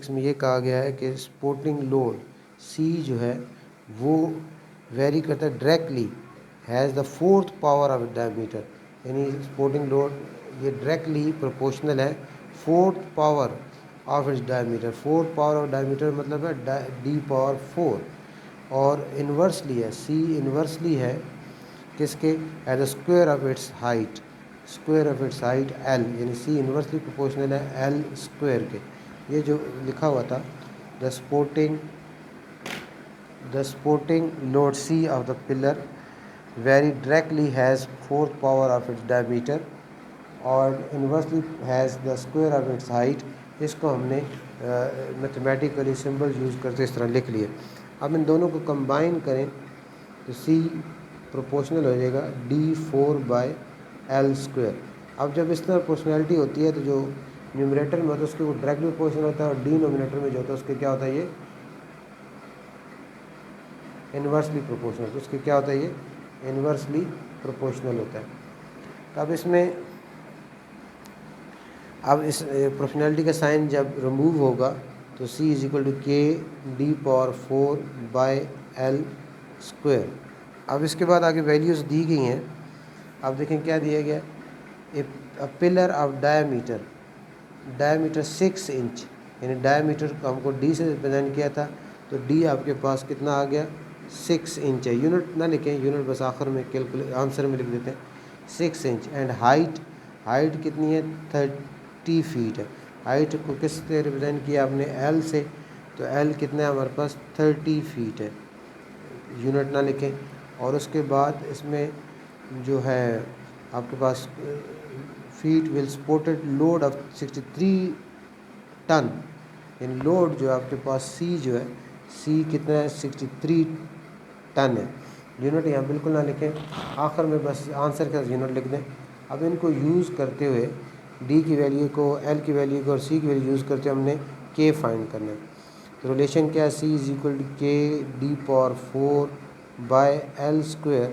में ये कहा गया है कि सपोर्टिंग लोड सी जो है वो वेरी करता है directly has the fourth power of diameter, यानी सपोर्टिंग लोड ये डायरेक्टली प्रोपोर्शनल है fourth power of its diameter. Fourth power of diameter मतलब है डी पावर 4, और इन्वर्सली है सी इन्वर्सली है किसके? As the square of its height, square of its height L, यानी सी इन्वर्सली प्रोपोर्शनल है एल स्क्वायर के। ये जो लिखा हुआ था the supporting load C of the pillar vary directly has fourth power of its diameter और inversely has the square of its height, इसको हमने मैथमेटिकली सिंबल यूज़ करते इस तरह लिख लिए। अब इन दोनों को कंबाइन करें तो सी प्रोपोर्शनल हो जाएगा D4/L स्क्वायर। अब जब इस तरह प्रोपोर्शनैलिटी होती है तो जो न्यूमरेटर में होता है उसके वो डायरेक्टली प्रोपोर्शनल होता है और डिनोमिनेटर में जो होता है उसके क्या होता है, ये इन्वर्सली प्रोपोर्शनल। तो उसके क्या होता है, ये इन्वर्सली प्रोपोर्शनल होता है। तो अब इसमें अब इस प्रोपोर्शनैलिटी का साइन जब रिमूव होगा तो C इज इक्वल टू के D⁴/L स्क्वायर। अब इसके बाद आगे वैल्यूज़ दी गई हैं। अब देखें क्या दिया गया, ए पिलर ऑफ डायमीटर 6 इंच, यानी डायमीटर को हमको D से रिप्रेजेंट किया था तो D आपके पास कितना आ गया 6 इंच है। यूनिट ना लिखें, यूनिट बस आखिर में आंसर में लिख देते हैं 6 इंच। एंड हाइट कितनी है 30 फीट है। हाइट को किस से रिप्रेजेंट किया आपने L से, तो L कितना है हमारे पास 30 फीट है, यूनिट ना लिखें। और उसके बाद इसमें जो है आपके पास feet will supported load of 63 ton, यानी लोड जो आपके पास C जो है C कितना है 63 टन है। यूनिट यहाँ बिल्कुल ना लिखें, आखिर में बस आंसर का यूनिट लिख दें। अब इनको यूज़ करते हुए D की वैल्यू को, L की वैल्यू को और C की वैल्यू यूज़ करते हुए हमने K फाइंड करना है। तो रिलेशन क्या है, C इज इक्वल टू के D⁴/L स्क्वायर।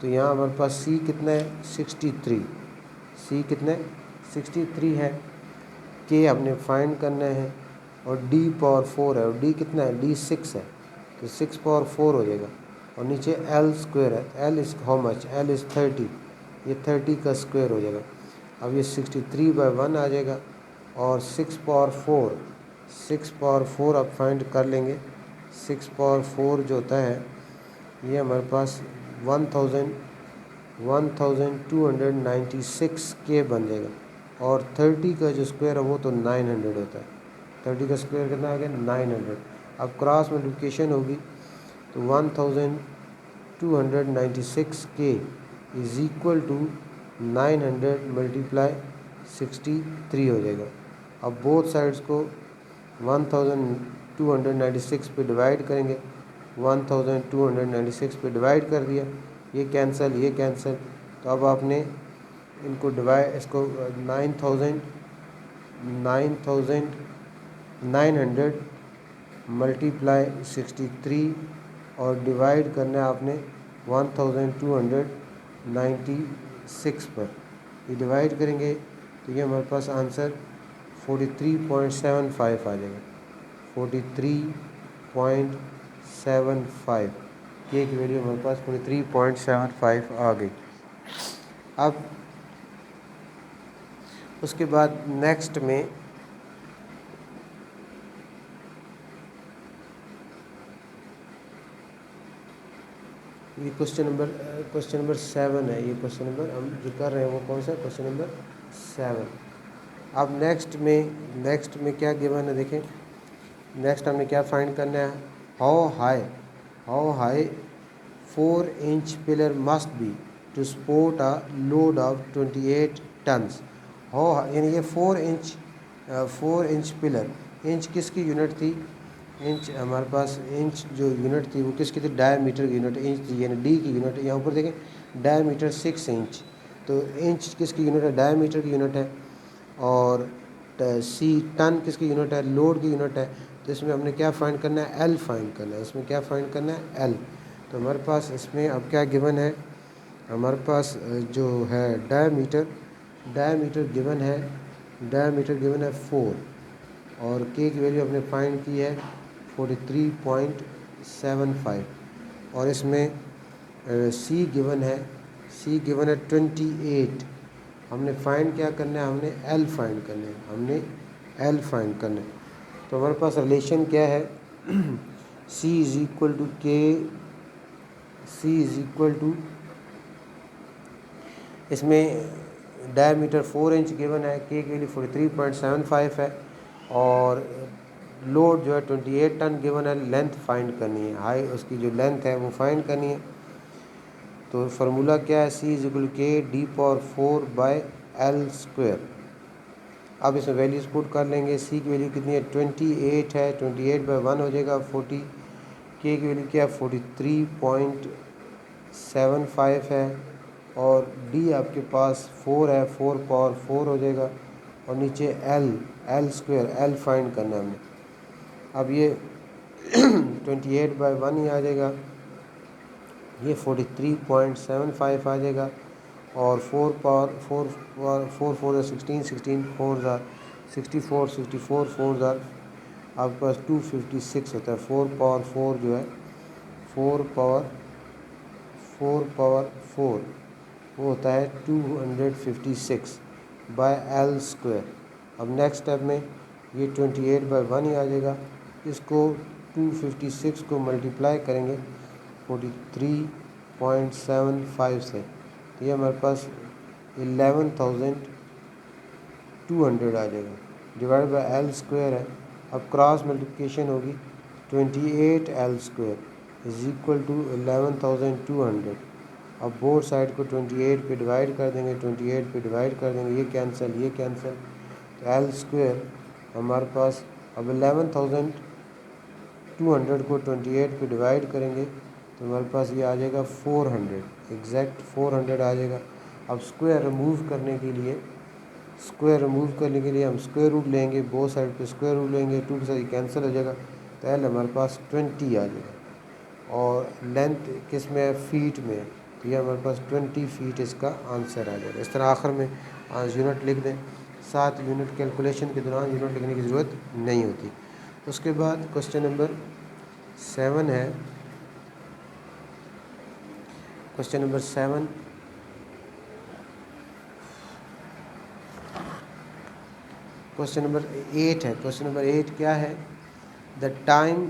तो यहाँ हमारे पास C कितना है 63, C कितना है 63 है, K हमने फाइंड करना है और D⁴ है और D कितना है D6 है तो 6⁴ हो जाएगा और नीचे L स्क्वायर है, L is how much, L is 30, ये 30 का स्क्वायर हो जाएगा। अब ये 63/1 आ जाएगा और 6⁴ आप फाइंड कर लेंगे। 6⁴ जो होता है ये हमारे पास 1296 के बन जाएगा और 30 का जो स्क्वायर है वो तो 900 होता है। 30 का स्क्वायर कितना आ गया 900। अब क्रॉस मल्टीप्लिकेशन होगी तो 1296 के इज़ इक्वल टू 900 × 63 हो जाएगा। अब बोथ साइड्स को 1296 पे डिवाइड करेंगे, 1296 पे डिवाइड कर दिया, ये कैंसिल, तो अब आपने इनको डिवाइड, इसको 900 × 63 और डिवाइड करना है आपने 1296 पर। ये डिवाइड करेंगे तो ये हमारे पास आंसर 43.75 आ जाएगा, 43.75 के की वैल्यू हमारे पास 43.75 आ गई। अब उसके बाद नेक्स्ट में ये क्वेश्चन नंबर 7 है। ये क्वेश्चन नंबर हम जो कर रहे हैं वो कौन सा, क्वेश्चन नंबर 7। अब नेक्स्ट में क्या गिवन है देखें। नेक्स्ट हमने क्या फाइंड करना है, how high 4 inch pillar must be to support a load of 28 tons. यानी ये 4 इंच पिलर, इंच किसकी यूनिट थी, इंच हमारे पास इंच जो यूनिट थी वो किसकी थी, डायमीटर की यूनिट इंच थी, यानी डी की यूनिट। यहाँ ऊपर देखें डायमीटर 6 इंच, तो इंच किसकी यूनिट है, डायमीटर की यूनिट है। और सी टन किसकी यूनिट है, लोड की यूनिट है। तो इसमें हमने क्या फाइंड करना है, एल फाइंड करना है। इसमें क्या फाइंड करना है, एल। तो हमारे पास इसमें अब क्या गिवन है, हमारे पास जो है डायमीटर गिवन है, डायमीटर गिवन है 4, और के की वैल्यू हमने फाइंड की है 43.75। और इसमें सी गिवन है, 28। हमने फाइंड क्या करना है, हमने एल फाइंड करना है, तो हमारे पास रिलेशन क्या है, सी इज इक्वल टू के, इसमें डायमीटर 4 इंच गिवन है, के की वैल्यू 43.75 है, और लोड जो है 28 टन गिवन है। लेंथ फाइंड करनी है, हाई उसकी जो लेंथ है वो फाइंड करनी है। तो फार्मूला क्या है, सी इज इक्वल के D power 4 by L square. अब इसमें वैल्यूज पुट कर लेंगे। सी की वैल्यू कितनी है, 28 है, 28 बाय 1 हो जाएगा 40। के की वैल्यू क्या है, 43.75 है, और डी आपके पास 4 है, 4 पावर 4 हो जाएगा, और नीचे एल स्क्वायर, एल फाइंड करना है हमने। अब ये 28 बाय 1 ही आ जाएगा, ये 43.75 आ जाएगा, और 4 पावर 4 4 16, 16 4 64, 64 4 आपके पास 256 होता है। 4 पावर 4 जो है 4 पावर 4 वो होता है 256 बाय एल स्क्वायर। अब नेक्स्ट स्टेप में ये 28 बाय 1 ही आ जाएगा, इसको 256 को मल्टीप्लाई करेंगे 43.75 से, तो ये हमारे पास 11,200 आ जाएगा, डिवाइड बाय एल स्क्वायर है। अब क्रॉस मल्टीप्लिकेशन होगी, 28 l square is equal to 11,200। अब बोथ साइड को 28 पे डिवाइड कर देंगे, 28 पे डिवाइड कर देंगे, ये कैंसिल, तो एल स्क्वायर हमारे पास, अब 11,200 को 28 पे डिवाइड करेंगे तो हमारे पास ये आ जाएगा 400, एग्जैक्ट 400 आ जाएगा। अब स्क्वायर रिमूव करने के लिए हम स्क्वायर रूट लेंगे, बोथ साइड पे स्क्वायर रूट लेंगे, 2 के साथ ये कैंसिल हो जाएगा, तो एल हमारे पास 20 आ जाएगा। और लेंथ किस में है, फीट में है, तो ये हमारे पास 20 फीट इसका आंसर आ जाएगा। इस तरह आखिर में यूनिट लिख दें, साथ यूनिट कैलकुलेशन के दौरान यूनिट लिखने की ज़रूरत नहीं होती। उसके बाद क्वेश्चन नंबर 7 है, क्वेश्चन नंबर 7 क्वेश्चन नंबर 8 है। क्वेश्चन नंबर 8 क्या है, the time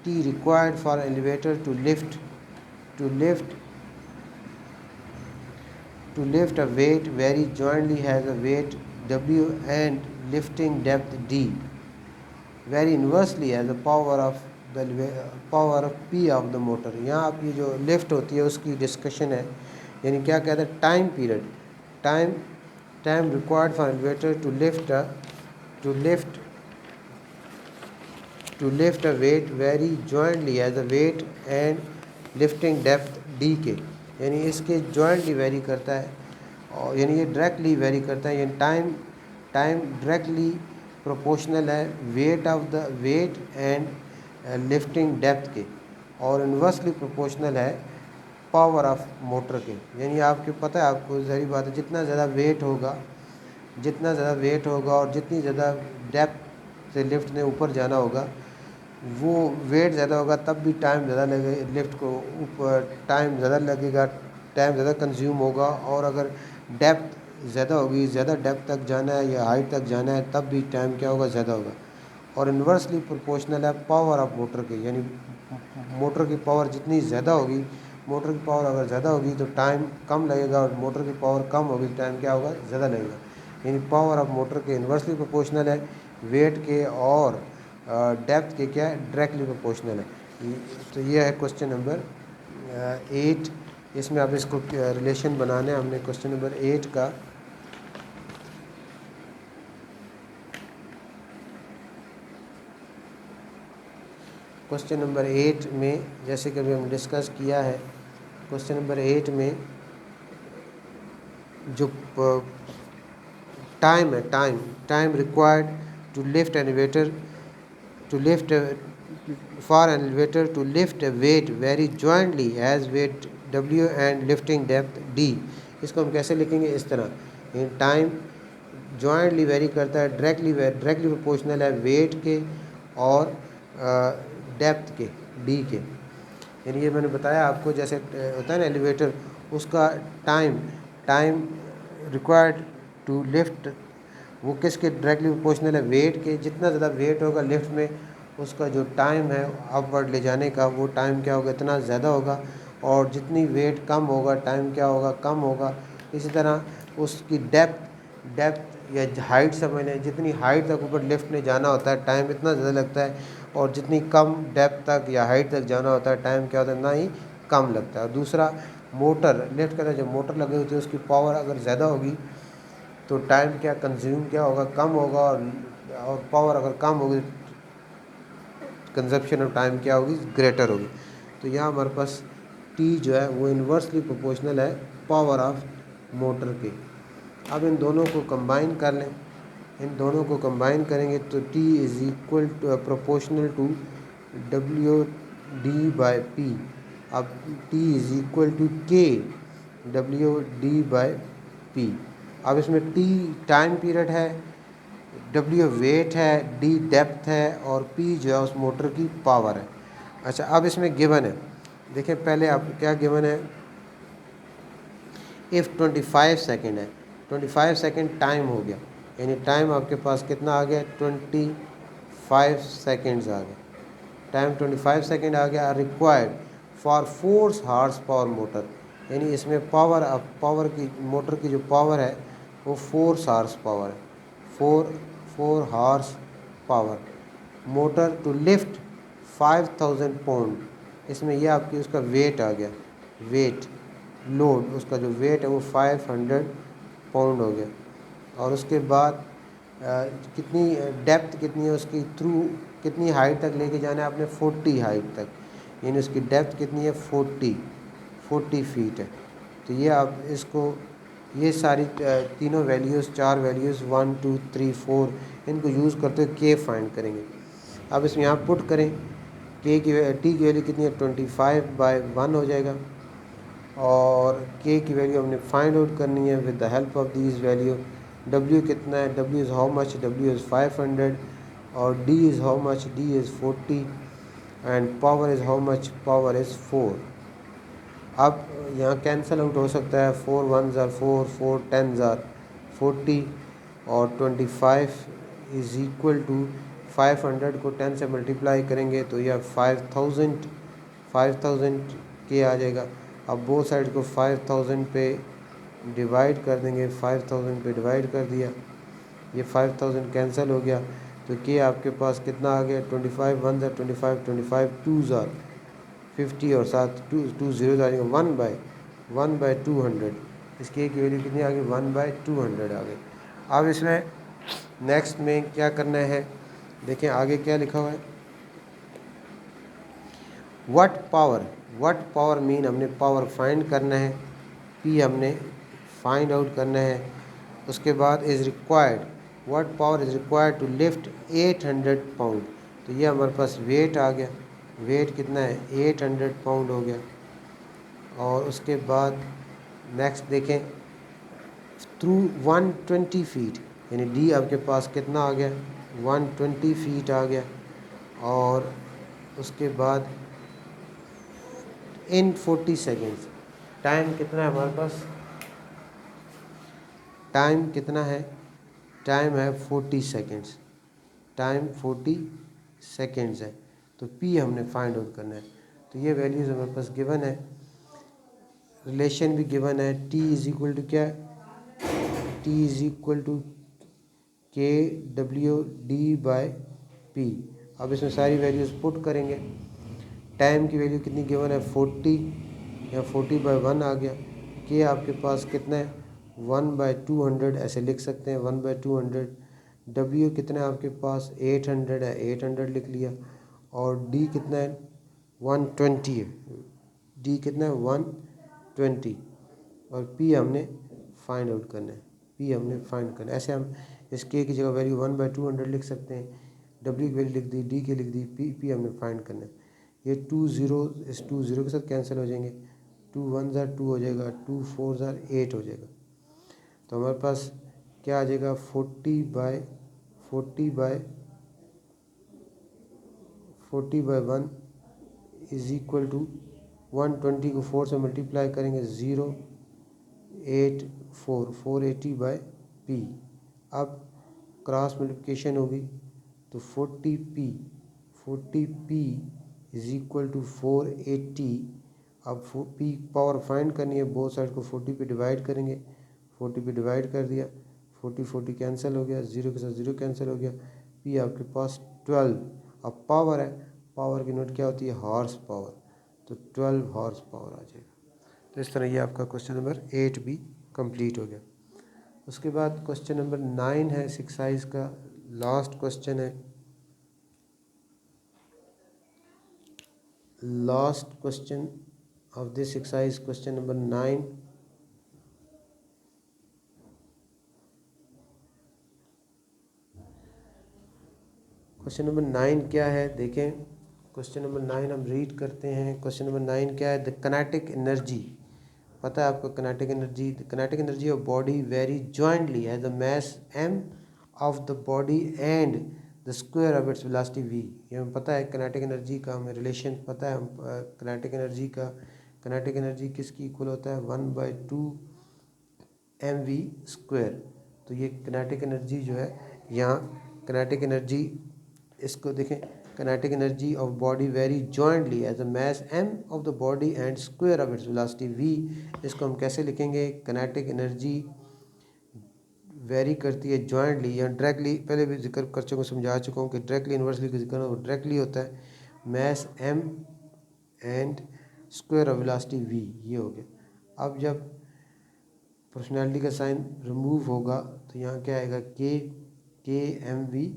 t required for elevator to lift a weight very jointly has a weight W and lifting depth D very inversely as a power of P of the motor। यहाँ आप ये जो lift होती है उसकी discussion है, यानी क्या कहते हैं, time period, time required for elevator to lift a weight vary jointly as a weight and lifting depth D के, यानी इसके जॉइंटली वेरी करता है, और यानी ये डायरेक्टली वेरी करता है, यानी टाइम डायरेक्टली प्रोपोर्शनल है वेट एंड लिफ्टिंग डेप्थ के, और इन्वर्सली प्रोपोर्शनल है पावर ऑफ मोटर के। यानी आपको पता है, आपको ज़ाहिर बात है, जितना ज़्यादा वेट होगा और जितनी ज़्यादा डेप्थ से लिफ्ट ने ऊपर जाना होगा, वो वेट ज़्यादा होगा तब भी टाइम ज़्यादा लगेगा, लिफ्ट को ऊपर टाइम ज़्यादा लगेगा, टाइम ज़्यादा कंज्यूम होगा। और अगर डेप्थ ज़्यादा होगी, ज़्यादा डेप्थ तक जाना है या हाइट तक जाना है, तब भी टाइम क्या होगा, ज़्यादा होगा। और इन्वर्सली प्रोपोर्शनल है पावर ऑफ मोटर के, यानी मोटर की पावर जितनी ज़्यादा होगी मोटर की पावर अगर ज़्यादा होगी तो टाइम कम लगेगा, और मोटर की पावर कम होगी तो टाइम क्या होगा, ज़्यादा लगेगा। यानी पावर ऑफ मोटर के इन्वर्सली प्रोपोर्शनल है, वेट के और डेप्थ के क्या है, डायरेक्टली प्रोपोर्शनल है। तो ये है क्वेश्चन नंबर 8। इसमें अब इसको रिलेशन बनाने हमने क्वेश्चन नंबर 8 का। क्वेश्चन नंबर 8 में जैसे कि अभी हमने डिस्कस किया है, क्वेश्चन नंबर 8 में जो टाइम है, time required to lift elevator to lift for an elevator to lift a weight vary jointly as weight W and lifting depth D। इसको हम कैसे लिखेंगे, इस तरह, टाइम जॉइंटली वेरी करता है, डायरेक्टली प्रोपोर्शनल है वेट के और डेप्थ के, डी के। यानी ये मैंने बताया आपको, जैसे होता है ना एलिवेटर, उसका टाइम रिक्वायर्ड टू लिफ्ट, वो किसके डायरेक्टली प्रोपोर्शनल है, वेट के। जितना ज़्यादा वेट होगा लिफ्ट में, उसका जो टाइम है अपवर्ड ले जाने का, वो टाइम क्या होगा, इतना ज़्यादा होगा। और जितनी वेट कम होगा, टाइम क्या होगा, कम होगा। इसी तरह उसकी डेप्थ या हाइट समझ लें, जितनी हाइट तक ऊपर लिफ्ट में जाना होता है टाइम इतना ज़्यादा लगता है, और जितनी कम डेप्थ तक या हाइट तक जाना होता है टाइम क्या होता है, ना ही कम लगता है। दूसरा, मोटर लिफ्ट करता है, जब मोटर लगी होती है उसकी पावर अगर ज़्यादा होगी तो टाइम क्या कंज्यूम क्या होगा, कम होगा, और पावर अगर कम होगी कंजप्शन ऑफ टाइम क्या होगी, ग्रेटर होगी। तो यहाँ हमारे पास टी जो है वो इन्वर्सली प्रोपोर्शनल है पावर ऑफ मोटर के। अब इन दोनों को कंबाइन कर लें, इन दोनों को कंबाइन करेंगे तो t is equal to proportional to डब्ल्यू डी बाई पी। अब t is equal to k डब्ल्यू डी बाई पी। अब इसमें टी टाइम पीरियड है, डब्ल्यू वेट है, डी डेप्थ है, और पी जो है उस मोटर की पावर है। अच्छा, अब इसमें गिवन है, देखिए पहले आप क्या गिवन है, इफ़ 25 सेकेंड है, 25 सेकेंड टाइम हो गया, यानी टाइम आपके पास कितना आ गया, 25 सेकेंड्स आ गया। टाइम 25 सेकेंड आ गया। Required for 4 horse power motor, यानी इसमें पावर की मोटर की जो पावर है वो 4 हॉर्स पावर है, 4 horse power motor to lift 5000 pound. इसमें यह आपकी उसका वेट आ गया, वेट लोड, उसका जो वेट है वो 500 पाउंड हो गया। और उसके बाद कितनी डेप्थ कितनी है उसकी, थ्रू कितनी हाइट तक लेके जाना है आपने, 40 हाइट तक, यानी उसकी डेप्थ कितनी है, 40 फीट है। तो ये आप इसको, ये सारी तीनों वैल्यूज़, 4 वैल्यूज़ 1 2 3 4, इनको यूज़ करते हुए के फाइंड करेंगे। अब इसमें यहाँ पुट करें, के की टी की वैल्यू कितनी है, 25/1 हो जाएगा, और के की वैल्यू हमने फाइंड आउट करनी है with the help of these value. W कितना है, W is how much, W is 500, और D is how much, D is 40, and power is how much, power is 4। अब यहाँ कैंसिल आउट हो सकता है, 4 1s आर 4, 4 10s आर 40, और 25 is equal to 500 को 10 से मल्टीप्लाई करेंगे तो यह 5000 के आ जाएगा। अब बोथ साइड को 5000 पे डिवाइड कर देंगे, 5000 पे डिवाइड कर दिया, ये 5000 कैंसिल हो गया, तो के आपके पास कितना आ गया, 25 1s आर 25, 25 2s आर 50, और साथ 2 ज़ीरो आ जाएगा, 1/200। इसकी एक वैल्यू कितनी आ गई, 1/200 आ गई। अब इसमें नेक्स्ट में क्या करना है, देखें आगे क्या लिखा हुआ है, व्हाट पावर मीन, हमने पावर फाइंड करना है, पी हमने फाइंड आउट करना है। उसके बाद is required, what power is required to lift 800 pound. तो ये हमारे पास वेट आ गया, वेट कितना है, 800 पाउंड हो गया। और उसके बाद नेक्स्ट देखें, थ्रू 120 फीट, यानी डी आपके पास कितना आ गया, 120 फीट आ गया। और उसके बाद इन 40 सेकेंड्स, टाइम कितना है हमारे पास, टाइम कितना है, टाइम है 40 सेकेंड्स, टाइम 40 सेकेंड्स है। तो पी हमने फाइंड आउट करना है। तो ये वैल्यूज़ हमारे पास गिवन है। रिलेशन भी गिवन है, टी इज इक्वल टू क्या है, T is equal to k डब्ल्यू डी बाय पी। अब इसमें सारी वैल्यूज़ पुट करेंगे। टाइम की वैल्यू कितनी गिवन है 40 या 40/1 आ गया। के आपके पास कितना है 1/200 ऐसे लिख सकते हैं 1/200। डब्ल्यू कितना है आपके पास 800 है 800 लिख लिया। और डी कितना है 120 है, डी कितना है 120। और पी हमने फाइंड आउट करना है, पी हमने फाइंड करना है। ऐसे हम इस के की जगह वैल्यू 1/200 लिख सकते हैं, डब्ल्यू की वैल्यू लिख दी, डी की लिख दी, पी हमने फाइंड करना है। ये 2 0 इस 2 0 के साथ कैंसिल हो जाएंगे, 2 1 2 हो जाएगा, 2 4 8 हो जाएगा। तो हमारे पास क्या आ जाएगा 40/1 इज इक्वल टू 120 को 4 से मल्टीप्लाई करेंगे 084 480/p। अब क्रॉस मल्टीप्लिकेशन होगी तो 40p इज इक्वल टू 480। अब पी पावर फाइंड करनी है, बोथ साइड को 40 पे डिवाइड करेंगे, 40 पे डिवाइड कर दिया, 40 कैंसिल हो गया, 0 के साथ 0 कैंसिल हो गया। पी आपके पास 12। अब पावर है, पावर की यूनिट क्या होती है हॉर्स पावर, तो 12 हॉर्स पावर आ जाएगा। तो इस तरह ये आपका क्वेश्चन नंबर 8 भी कंप्लीट हो गया। उसके बाद क्वेश्चन नंबर 9 है इस एक्सरसाइज का, लास्ट क्वेश्चन है, last question of this exercise, question number 9। Question number 9 क्या है देखें, क्वेश्चन नंबर 9 हम रीड करते हैं। क्वेश्चन नंबर 9 क्या है, द किनेटिक एनर्जी, पता है आपको kinetic energy, the kinetic energy of body vary jointly है the mass m of the body and the square of its velocity v। ये हमें पता है किनेटिक एनर्जी का, हमें रिलेशन पता है, हम किनेटिक एनर्जी का, किनेटिक एनर्जी किसकी इक्वल होता है 1/2 mv²। तो ये किनेटिक एनर्जी जो है यहाँ किनेटिक एनर्जी, इसको देखें, kinetic energy of body vary jointly as the mass m of the body and square of its velocity v। इसको हम कैसे लिखेंगे, kinetic energy वेरी करती है जॉइंटली या डायरेक्टली, पहले भी जिक्र कर चुका हूँ, समझा चुका हूँ कि डायरेक्टली इन्वर्सली का जिक्र डायरेक्टली होता है mass m and square of velocity v, ये हो गया। अब जब पर्सनैलिटी का साइन रिमूव होगा तो यहाँ क्या आएगा के mv²।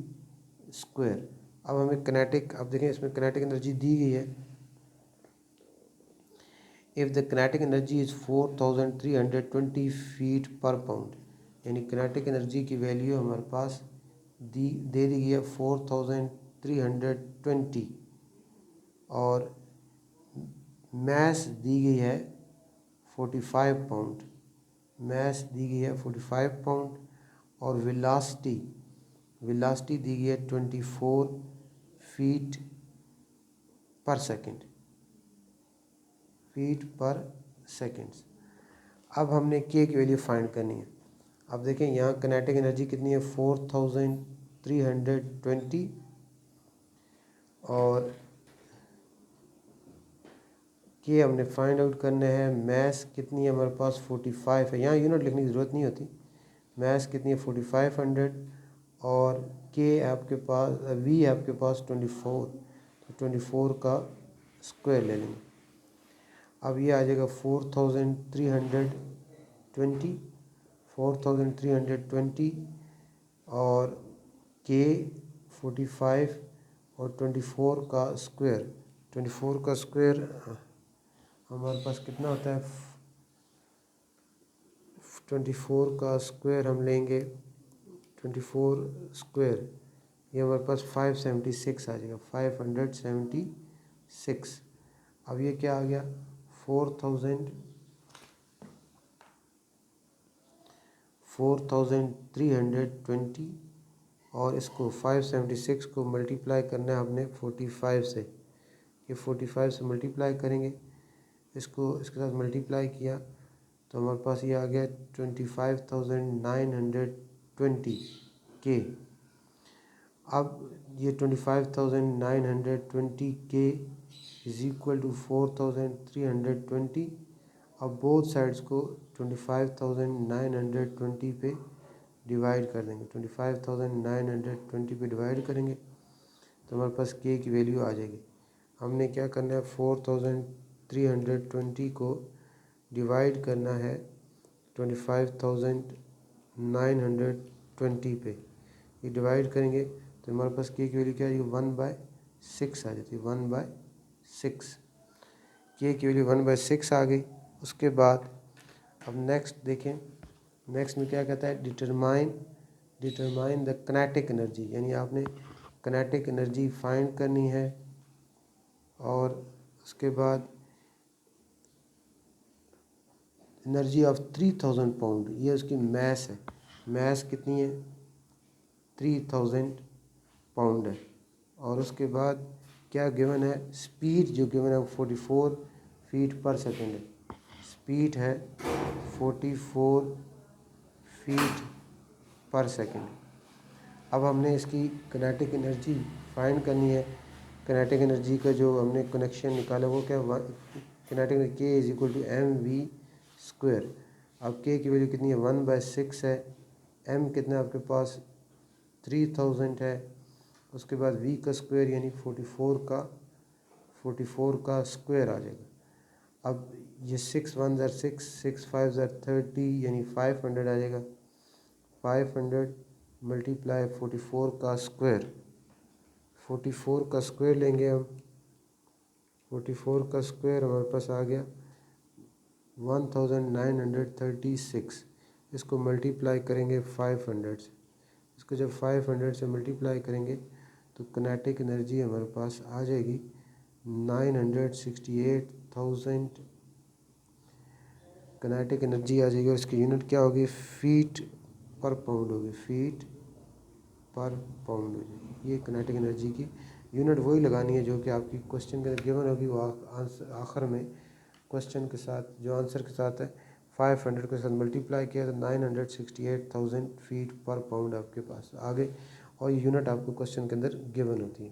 अब हमें किनेटिक, अब देखें इसमें किनेटिक एनर्जी दी गई है, if the kinetic energy is 4320 feet पर पाउंड, यानी किनेटिक एनर्जी की वैल्यू हमारे पास दे दी गई है 4320 और मैस दी गई है 45 पाउंड, मैस दी गई है 45 पाउंड और वेलोसिटी दी गई है 24 फीट पर सेकंड, फीट पर सेकंड्स। अब हमने के की वैल्यू फाइंड करनी है। अब देखें यहाँ किनेटिक एनर्जी कितनी है 4320 और के हमने फाइंड आउट करना है। मैस कितनी है हमारे पास 45 है, यहाँ यूनिट लिखने की ज़रूरत नहीं होती, मैस कितनी है 4500 और के आपके पास वी है आपके पास 24, तो 24 का स्क्वायर ले लेंगे। अब ये आ जाएगा 4320 और के 45 और 24 का स्क्वायर, 24 का स्क्वायर हमारे पास कितना होता है 24 का स्क्वायर हम लेंगे 24 स्क्वायर, ये हमारे पास 576 आ जाएगा, 576। अब ये क्या आ गया 4320 और इसको 576 को मल्टीप्लाई करना है हमने 45 से, ये 45 से मल्टीप्लाई करेंगे, इसको इसके साथ मल्टीप्लाई किया तो हमारे पास ये आ गया 25,920 के। अब ये 25,920 के इज इक्वल टू 4320। अब बोथ साइड्स को 25,920 पे डिवाइड कर देंगे। 25,920 पे डिवाइड करेंगे तो हमारे पास के की वैल्यू आ जाएगी। हमने क्या करना है, 4,320 को डिवाइड करना है 25,920 पे। ये डिवाइड करेंगे तो हमारे पास के की वैल्यू क्या आ जाएगी, 1/6 आ जाती है। 1/6 के की वैल्यू 1/6 आ गई। उसके बाद अब नेक्स्ट देखें, नेक्स्ट में क्या कहता है, डिटरमाइन द किनेटिक एनर्जी, यानी आपने किनेटिक एनर्जी फाइंड करनी है। और उसके बाद एनर्जी ऑफ 3000 पाउंड, ये उसकी मैस है। मैस कितनी है, 3000 पाउंड है। और उसके बाद क्या गिवन है, स्पीड जो गिवन है वो 44 फीट पर सेकेंड है। स्पीड है 44 फीट पर सेकेंड। अब हमने इसकी किनेटिक एनर्जी फाइंड करनी है। किनेटिक एनर्जी का जो हमने कनेक्शन निकाला वो क्या, kinetic k is equal to m v square. अब के की वैल्यू कितनी है, 1/6 है। एम कितना आपके पास 3000 है। उसके बाद वी का स्क्वायर यानी 44 का स्क्वायर आ जाएगा। अब ये 6 1 ज़र 6, 6 5 ज़र 30 यानी 500 आ जाएगा। 500 मल्टीप्लाई 44 का स्क्वायर, 44 का स्क्वायर लेंगे हम। 44 का स्क्वायर हमारे पास आ गया 1936। इसको मल्टीप्लाई करेंगे 500 से। इसको जब 500 से मल्टीप्लाई करेंगे तो किनेटिक एनर्जी हमारे पास आ जाएगी 968,000 किनेटिक एनर्जी आ जाएगी। और इसकी यूनिट क्या होगी, फीट पर पाउंड होगी। फीट पर पाउंड हो जाएगी। ये किनेटिक एनर्जी की यूनिट वही लगानी है जो कि आपकी क्वेश्चन के अंदर गिवन होगी। वो आंसर आखिर में क्वेश्चन के साथ जो आंसर के साथ है 500 के साथ मल्टीप्लाई किया तो 968,000 फीट पर पाउंड आपके पास आ गए। और ये यूनिट आपको क्वेश्चन के अंदर गिवन होती है।